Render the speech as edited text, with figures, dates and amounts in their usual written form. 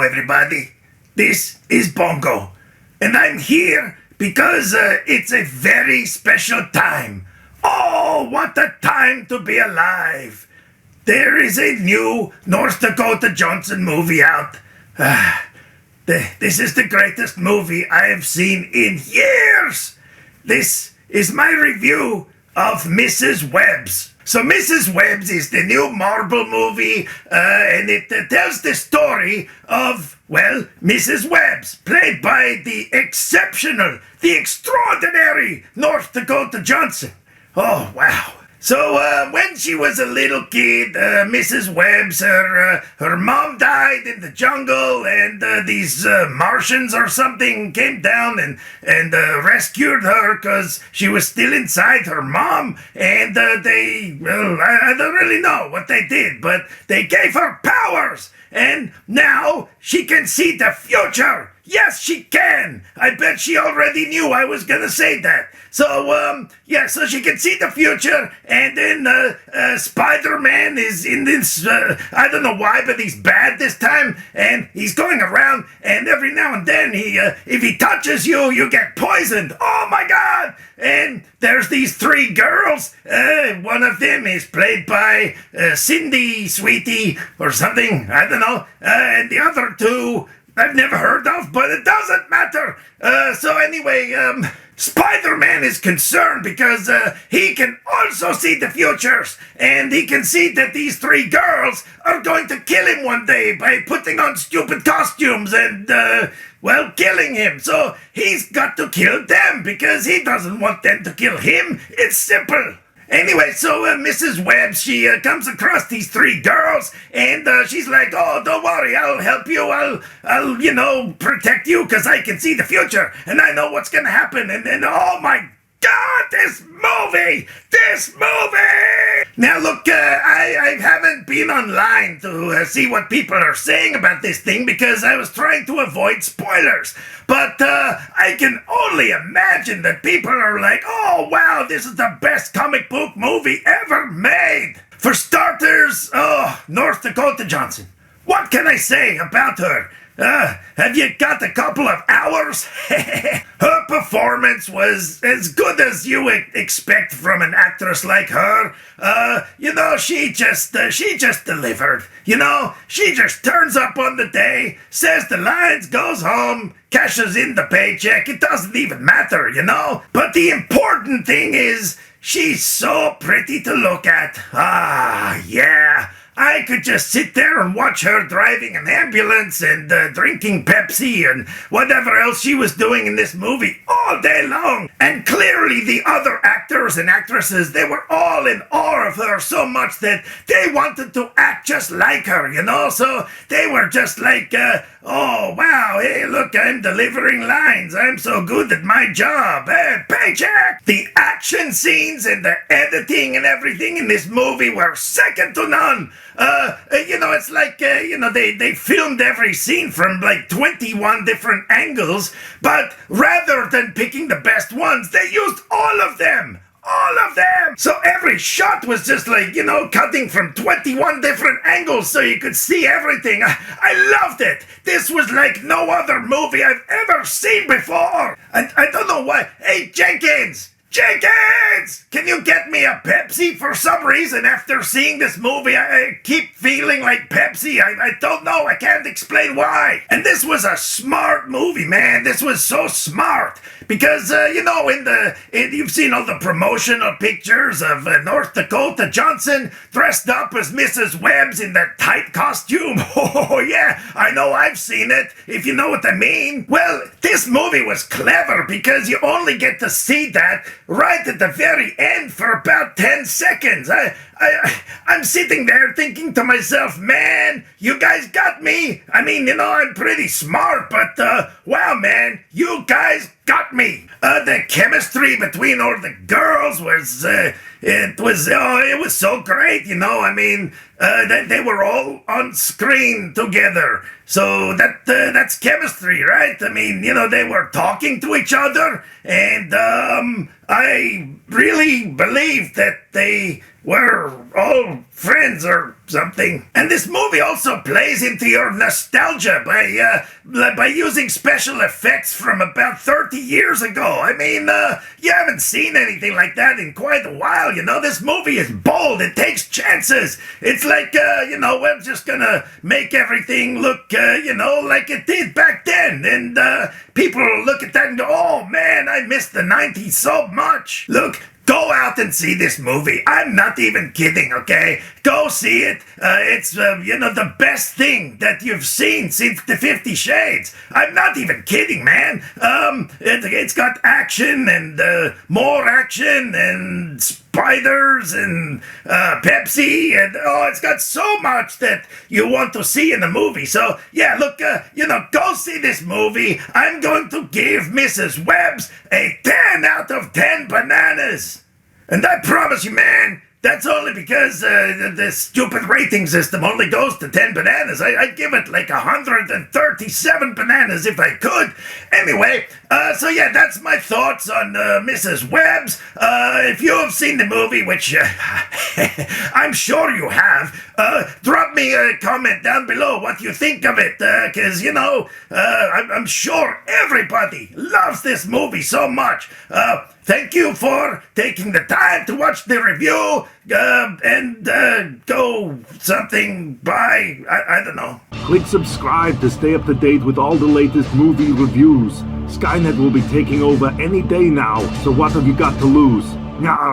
Hello, everybody. This is Bongo, and I'm here because it's a very special time. Oh, what a time to be alive! There is a new North Dakota Johnson movie out. This is the greatest movie I have seen in years. This is my review of Mrs. Webbs. So Mrs. Webbs is the new Marvel movie, and it tells the story of, well, Mrs. Webbs, played by the exceptional, the extraordinary North Dakota Johnson. Oh, wow. So, when she was a little kid, Mrs. Webbs, her mom died in the jungle, and these Martians or something came down and rescued her because she was still inside her mom, and I don't really know what they did, but they gave her powers, and now she can see the future. Yes, she can. I bet she already knew I was gonna say that. So, so she can see the future, and then, Spider-Man is in this, I don't know why, but he's bad this time, and he's going around, and every now and then, if he touches you, you get poisoned. Oh my God! And there's these three girls. One of them is played by, Cindy Sweetie, or something, I don't know, and the other two I've never heard of, but it doesn't matter. So anyway, Spider-Man is concerned because he can also see the futures, and he can see that these three girls are going to kill him one day by putting on stupid costumes and, killing him. So he's got to kill them because he doesn't want them to kill him. It's simple. Anyway, so Mrs. Webbs, she comes across these three girls, and she's like, oh, don't worry, I'll help you, I'll protect you, because I can see the future, and I know what's going to happen, and oh my God, this movie! Now look, I haven't been online to see what people are saying about this thing because I was trying to avoid spoilers. But I can only imagine that people are like, oh wow, this is the best comic book movie ever made. For starters, North Dakota Johnson. What can I say about her? Have you got a couple of hours? Her performance was as good as you expect from an actress like her. She just delivered. She just turns up on the day, says the lines, goes home, cashes in the paycheck. It doesn't even matter, But the important thing is, she's so pretty to look at. Ah, yeah. I could just sit there and watch her driving an ambulance and drinking Pepsi and whatever else she was doing in this movie all day long. And clearly the other actors and actresses, they were all in awe of her so much that they wanted to act just like her, So they were just like, oh, wow, hey, look, I'm delivering lines. I'm so good at my job. Paycheck! The action scenes and the editing and everything in this movie were second to none. It's like, they filmed every scene from like 21 different angles, but rather than picking the best ones, they used all of them. All of them! So every shot was just like, cutting from 21 different angles so you could see everything. I loved it. This was like no other movie I've ever seen before. I don't know why. Hey, Jenkins! Can you get me a Pepsi? For some reason, after seeing this movie, I keep feeling like Pepsi. I don't know. I can't explain why. And this was a smart movie, man. This was so smart. Because, you've seen all the promotional pictures of North Dakota Johnson dressed up as Mrs. Webbs in that tight costume. Oh, yeah, I know, I've seen it, if you know what I mean. Well, this movie was clever because you only get to see that right at the very end for about 10 seconds. I'm sitting there thinking to myself, man, you guys got me. I mean, I'm pretty smart, but wow, man, you guys got me. The chemistry between all the girls was, it was so great, they were all on screen together. So that's chemistry, right? They were talking to each other, and I really believe that they were all friends or something. And this movie also plays into your nostalgia by using special effects from about 30 years ago. I mean, you haven't seen anything like that in quite a while, you know. This movie is bold. It takes chances. It's like, we're just gonna make everything look, like it did back then. And people look at that and go, oh man, I missed the 90s so much. Look, go out and see this movie. I'm not even kidding, okay? Go see it. It's, the best thing that you've seen since the 50 Shades. I'm not even kidding, man. It's got action and more action and spiders and Pepsi and, it's got so much that you want to see in the movie. So, yeah, look, go see this movie. I'm going to give Mrs. Webbs a 10 out of 10 bananas. And I promise you, man, that's only because the stupid rating system only goes to 10 bananas. I'd give it like 137 bananas if I could. Anyway, so yeah, that's my thoughts on Mrs. Webbs. If you have seen the movie, which I'm sure you have, drop me a comment down below what you think of it, because, I'm sure everybody loves this movie so much. Thank you for taking the time to watch the review, and go something by, I don't know. Click subscribe to stay up to date with all the latest movie reviews. Skynet will be taking over any day now, so what have you got to lose? Nah.